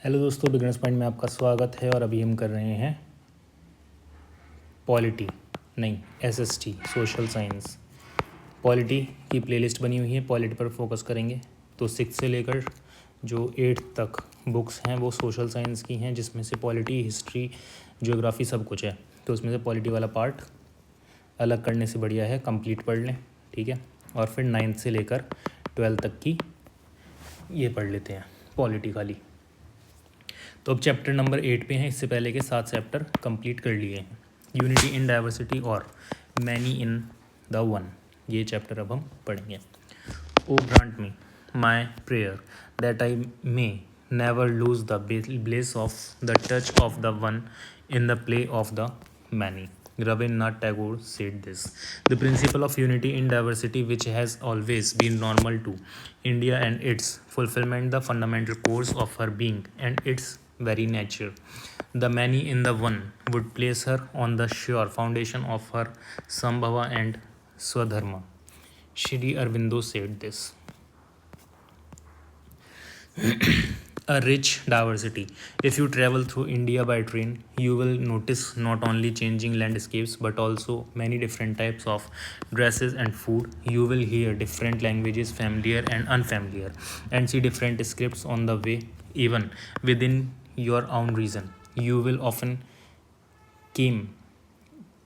Hello दोस्तों, beginners point में आपका स्वागत है। और अभी हम कर रहे हैं पॉलिटी नहीं एसएसटी सोशल साइंस। पॉलिटी की प्लेलिस्ट बनी हुई है, पॉलिटी पर फोकस करेंगे। तो 6 से लेकर जो 8 तक बुक्स हैं वो सोशल साइंस की हैं, जिसमें से पॉलिटी, हिस्ट्री, ज्योग्राफी सब कुछ है। तो उसमें से पॉलिटी वाला पार्ट अलग करने से बढ़िया है कंप्लीट पढ़ लें, ठीक है। और फिर 9th से लेकर 12 तक की ये पढ़ लेते हैं पॉलिटी खाली। तो अब चैप्टर नंबर 8 पे हैं। इससे पहले के 7 चैप्टर कंप्लीट कर लिए हैं। यूनिटी इन डाइवर्सिटी और मैनी इन द वन, ये चैप्टर अब हम पढ़ेंगे। O grant me my prayer that I may never lose the bless of the touch of the one in the play of the many. Rabindranath Tagore said this. The principle of unity in diversity, which has always been normal to India and its fulfillment, the fundamental course of her being and its very nature. The many in the one would place her on the sure foundation of her Sambhava and Swadharma. Shri Aurobindo said this. A rich diversity. If you travel through India by train, you will notice not only changing landscapes but also many different types of dresses and food. You will hear different languages, familiar and unfamiliar, and see different scripts on the way. Even within your own region, you will often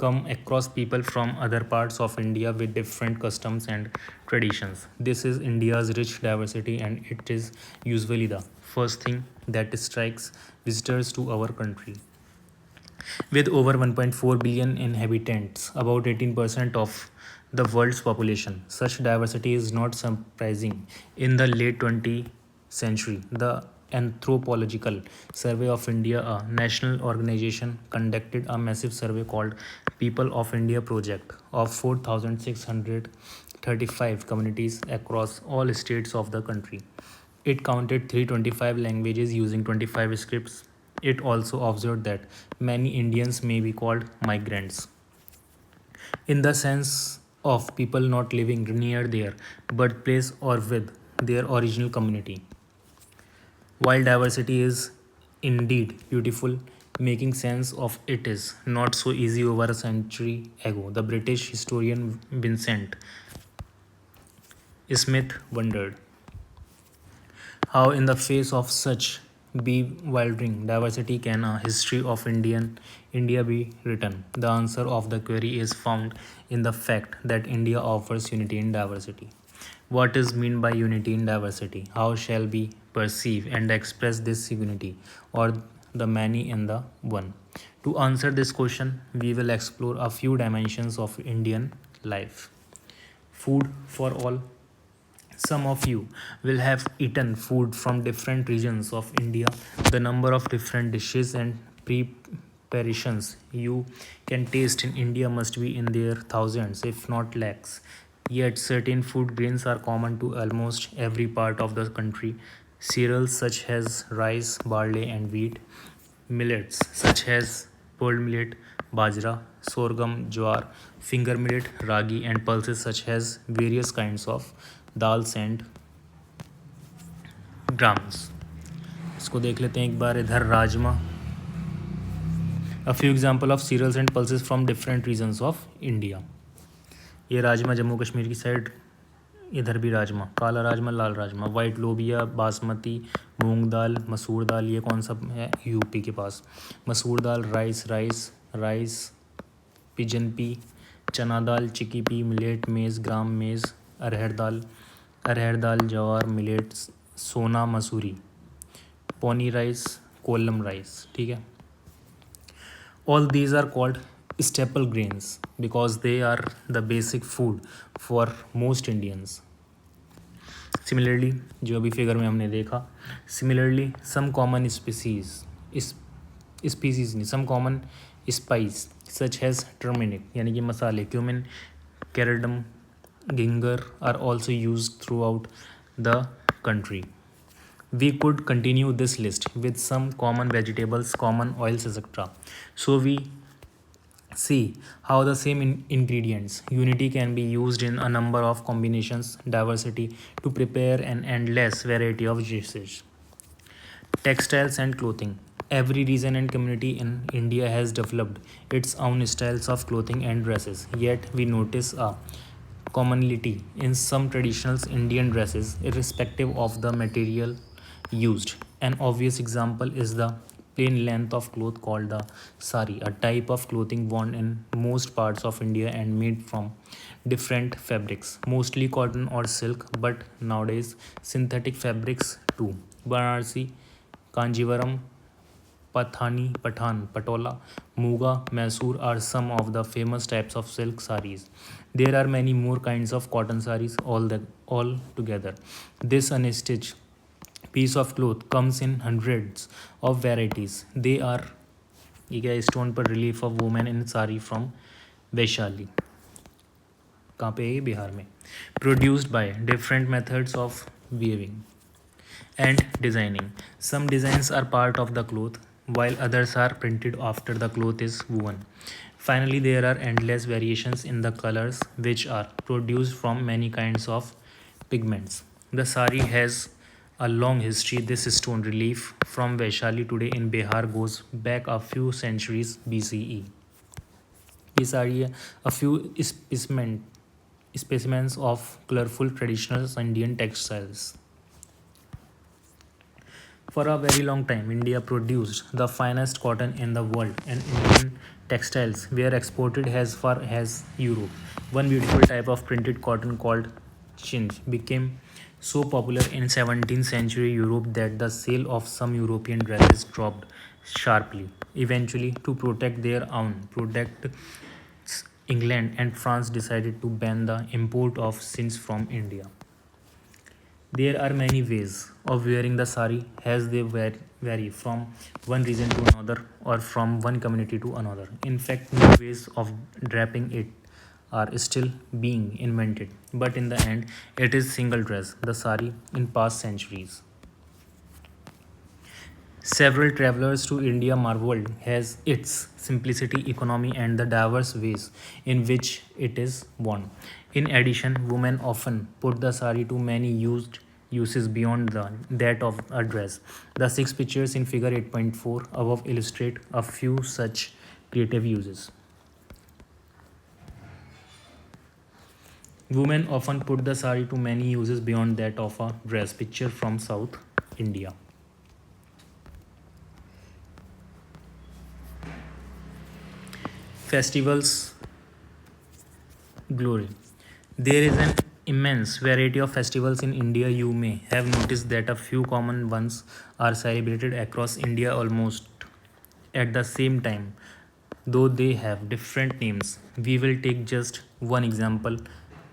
come across people from other parts of India with different customs and traditions. This is India's rich diversity, and it is usually the first thing that strikes visitors to our country. With over 1.4 billion inhabitants, about 18% of the world's population, such diversity is not surprising. In the late 20th century, the Anthropological Survey of India, a national organization, conducted a massive survey called People of India Project of 4,635 communities across all states of the country. It counted 325 languages using 25 scripts. It also observed that many Indians may be called migrants, in the sense of people not living near their birthplace or with their original community. While diversity is indeed beautiful, making sense of it is not so easy. Over a century ago, the British historian Vincent Smith wondered how, in the face of such bewildering diversity, can a history of India be written? The answer of the query is found in the fact that India offers unity in diversity. What is meant by unity in diversity? How shall we perceive and express this unity, or the many in the one? To answer this question, we will explore a few dimensions of Indian life. Food for all. Some of you will have eaten food from different regions of India. The number of different dishes and preparations you can taste in India must be in their thousands, if not lakhs. Yet, certain food grains are common to almost every part of the country. Cereals such as rice, barley, and wheat, millets such as pearl millet, bajra, sorghum, jowar, finger millet, ragi, and pulses such as various kinds of dals and grams. इसको देख लेते हैं एक बार. इधर rajma. A few example of cereals and pulses from different regions of India. ये राजमा जम्मू कश्मीर की side, इधर भी राजमा, काला राजमा, लाल राजमा, वाइट लोबिया, बासमती, मूंग दाल, मसूर दाल. ये कौन सा है? यूपी के पास. मसूर दाल, राइस, पिजन पी, चना दाल, चिकी पी, मिलेट, मेज़, ग्राम मेज़, अरहर दाल, jowar, millet, Sona Masuri, Ponni rice, Kolam rice. ठीक है. All these are called staple grains because they are the basic food for most Indians. Similarly, जो अभी फिगर में हमने देखा, similarly some common some common spice such as turmeric यानी कि मसाले, cumin, cardamom, ginger are also used throughout the country. We could continue this list with some common vegetables, common oils, etc. So we see how the same ingredients, unity, can be used in a number of combinations, diversity, to prepare an endless variety of dishes. Textiles and clothing. Every region and community in India has developed its own styles of clothing and dresses. Yet we notice a commonality in some traditional Indian dresses, irrespective of the material used. An obvious example is the plain length of cloth called the sari, a type of clothing worn in most parts of India and made from different fabrics, mostly cotton or silk, but nowadays synthetic fabrics too. Banarsi, Kanjivaram, Pathan, Patola, Muga, Mysore are some of the famous types of silk saris. There are many more kinds of cotton saris all together. This unstitched piece of cloth comes in hundreds of varieties. They are ये क्या stone पर relief of women in sari from Vaishali कहाँ पे है बिहार में produced by different methods of weaving and designing. Some designs are part of the cloth, while others are printed after the cloth is woven. Finally, there are endless variations in the colors, which are produced from many kinds of pigments. The sari has a long history. This stone relief from Vaishali today in Bihar goes back a few centuries BCE. ये साड़ी है a few specimens of colorful traditional Indian textiles. For a very long time, India produced the finest cotton in the world, and Indian textiles were exported as far as Europe. One beautiful type of printed cotton called chinch became so popular in 17th century Europe that the sale of some European dresses dropped sharply. Eventually, to protect their own products, England and France decided to ban the import of chinch from India. There are many ways of wearing the sari as they vary from one region to another or from one community to another. In fact, new ways of draping it are still being invented, but in the end, it is single dress, the sari, in past centuries. Several travelers to India marveled at its simplicity, economy, and the diverse ways in which it is worn. In addition, women often put the sari to many uses beyond that of a dress. The 6 pictures in figure 8.4 above illustrate a few such creative uses. Women often put the sari to many uses beyond that of a dress. Picture from South India. Festivals glory. There is an immense variety of festivals in India. You may have noticed that a few common ones are celebrated across India almost at the same time, though they have different names. We will take just one example,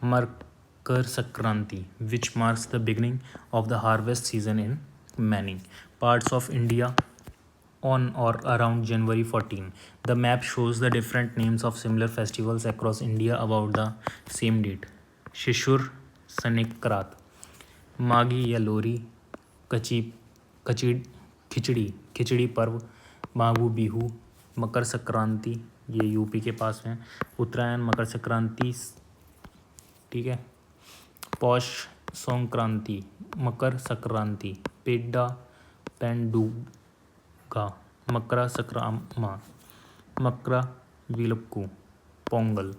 Makar Sankranti, which marks the beginning of the harvest season in many parts of India on or around January 14. The map shows the different names of similar festivals across India about the same date. Shishur Sanikrat, Magi या लोरी, खिचड़ी पर्व, माघू बिहू, मकर संक्रांति ये UP के पास में, उत्तरायण मकर संक्रांति, ठीक है, पौष संक्रांति, मकर संक्रांति, पेड्डा पेंडुगा, मकर संक्रामा, मकर Vilakku, Pongal.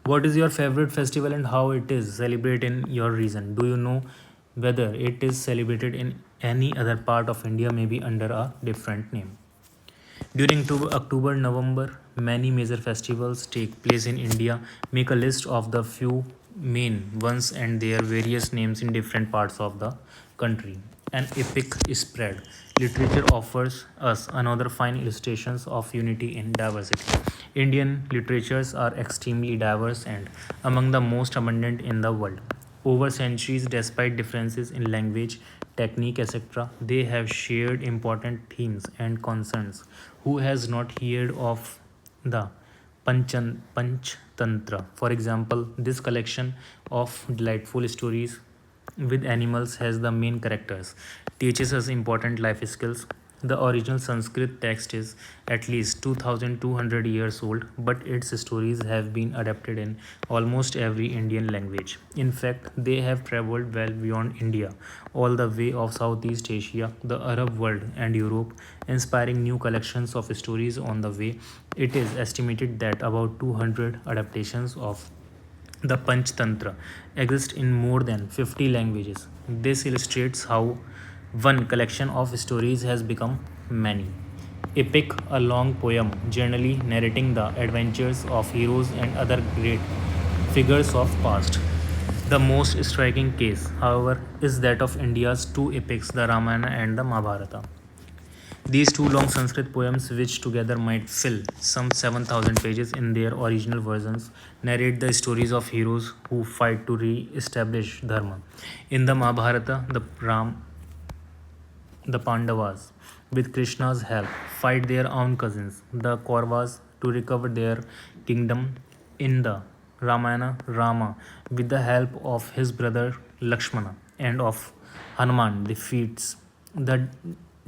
What is your favorite festival and how it is celebrated in your region? Do you know whether it is celebrated in any other part of India, maybe under a different name? During October, November, many major festivals take place in India. Make a list of the few main ones and their various names in different parts of the country. An epic spread. Literature offers us another fine illustrations of unity in diversity. Indian literatures are extremely diverse and among the most abundant in the world. Over centuries, despite differences in language, technique, etc., they have shared important themes and concerns. Who has not heard of the Panchtantra? For example, this collection of delightful stories with animals has the main characters, teaches us important life skills, The original Sanskrit text is at least 2200 years old, but its stories have been adapted in almost every Indian language. In fact, they have traveled well beyond India, all the way of Southeast Asia, the Arab world, and Europe, inspiring new collections of stories on the way. It is estimated that about 200 adaptations of the Panchtantra exist in more than 50 languages. This illustrates how one collection of stories has become many. Epic, a long poem generally narrating the adventures of heroes and other great figures of past. The most striking case, however, is that of India's two epics, the Ramayana and the Mahabharata. These two long Sanskrit poems, which together might fill some 7,000 pages in their original versions, narrate the stories of heroes who fight to re establish Dharma. In the Mahabharata, the Pandavas, with Krishna's help, fight their own cousins, the Kauravas, to recover their kingdom. In the Ramayana, Rama, with the help of his brother Lakshmana and of Hanuman, defeats the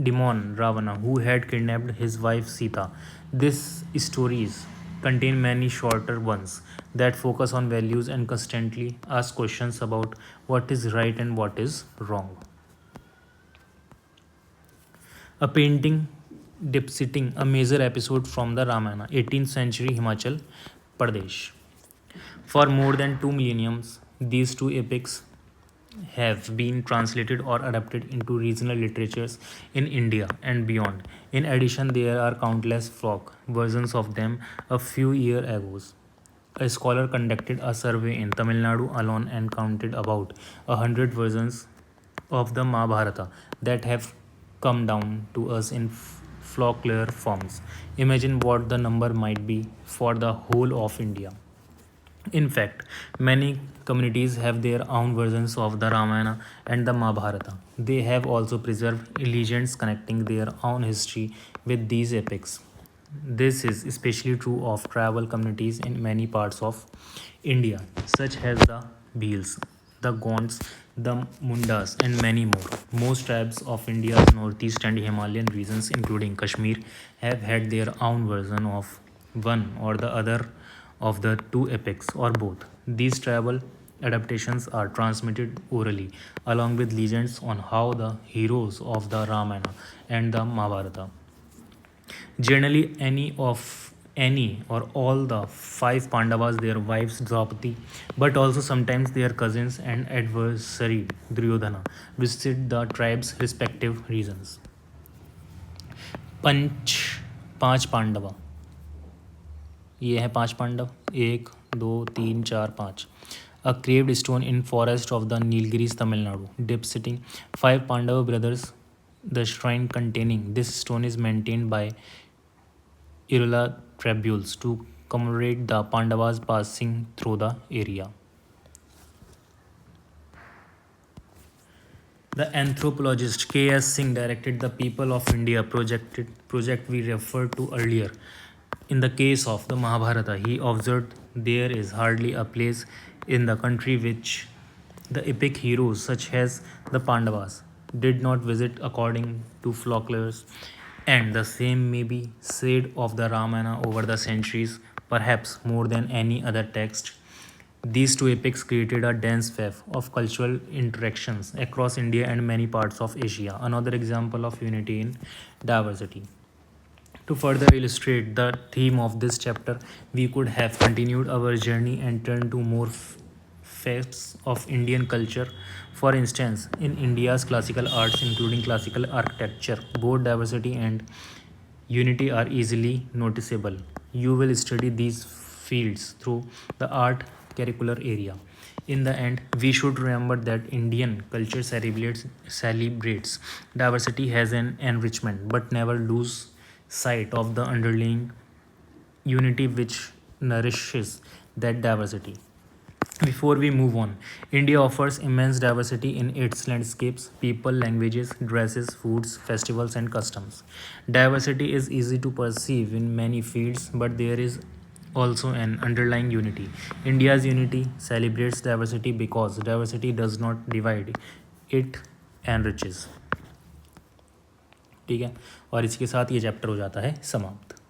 demon Ravana, who had kidnapped his wife Sita. These stories contain many shorter ones that focus on values and constantly ask questions about what is right and what is wrong. A painting depicting a major episode from the Ramayana, 18th century Himachal Pradesh. For more than two millenniums, these two epics have been translated or adapted into regional literatures in India and beyond. In addition, there are countless folk versions of them. A few years ago, a scholar conducted a survey in Tamil Nadu alone and counted about 100 versions of the Mahabharata that have come down to us in folklore forms. Imagine what the number might be for the whole of India. In fact, many communities have their own versions of the Ramayana and the Mahabharata. They have also preserved legends connecting their own history with these epics. This is especially true of tribal communities in many parts of India, such as the Bhils, the Gonds, the Mundas, and many more. Most tribes of India's northeast and Himalayan regions, including Kashmir, have had their own version of one or the other of the two epics or both. These tribal adaptations are transmitted orally, along with legends on how the heroes of the Ramayana and the Mahabharata, generally any or all the five Pandavas, their wives Draupadi, but also sometimes their cousins and adversary Duryodhana, visit the tribes' respective regions. पंच पांच पांडवा, ये है पांच पांडव, एक दो तीन चार पाँच. A carved stone in forest of the Nilgiris, Tamil Nadu, depicting five Pandava brothers. The shrine containing this stone is maintained by Irula tribules to commemorate the Pandavas passing through the area. The anthropologist K.S. Singh directed the People of India project we referred to earlier. In the case of the Mahabharata, he observed there is hardly a place in the country which the epic heroes, such as the Pandavas, did not visit according to folklores, and the same may be said of the Ramayana over the centuries, perhaps more than any other text. These two epics created a dense web of cultural interactions across India and many parts of Asia, another example of unity in diversity. To further illustrate the theme of this chapter, we could have continued our journey and turned to more facets of Indian culture. For instance, in India's classical arts, including classical architecture, both diversity and unity are easily noticeable. You will study these fields through the art curricular area. In the end, we should remember that Indian culture celebrates diversity as an enrichment, but never lose sight of the underlying unity which nourishes that diversity. Before we move on, India offers immense diversity in its landscapes, people, languages, dresses, foods, festivals, and customs. Diversity is easy to perceive in many fields, but there is also an underlying unity. India's unity celebrates diversity because diversity does not divide, it enriches. ठीक है, और इसके साथ ये chapter हो जाता है समाप्त।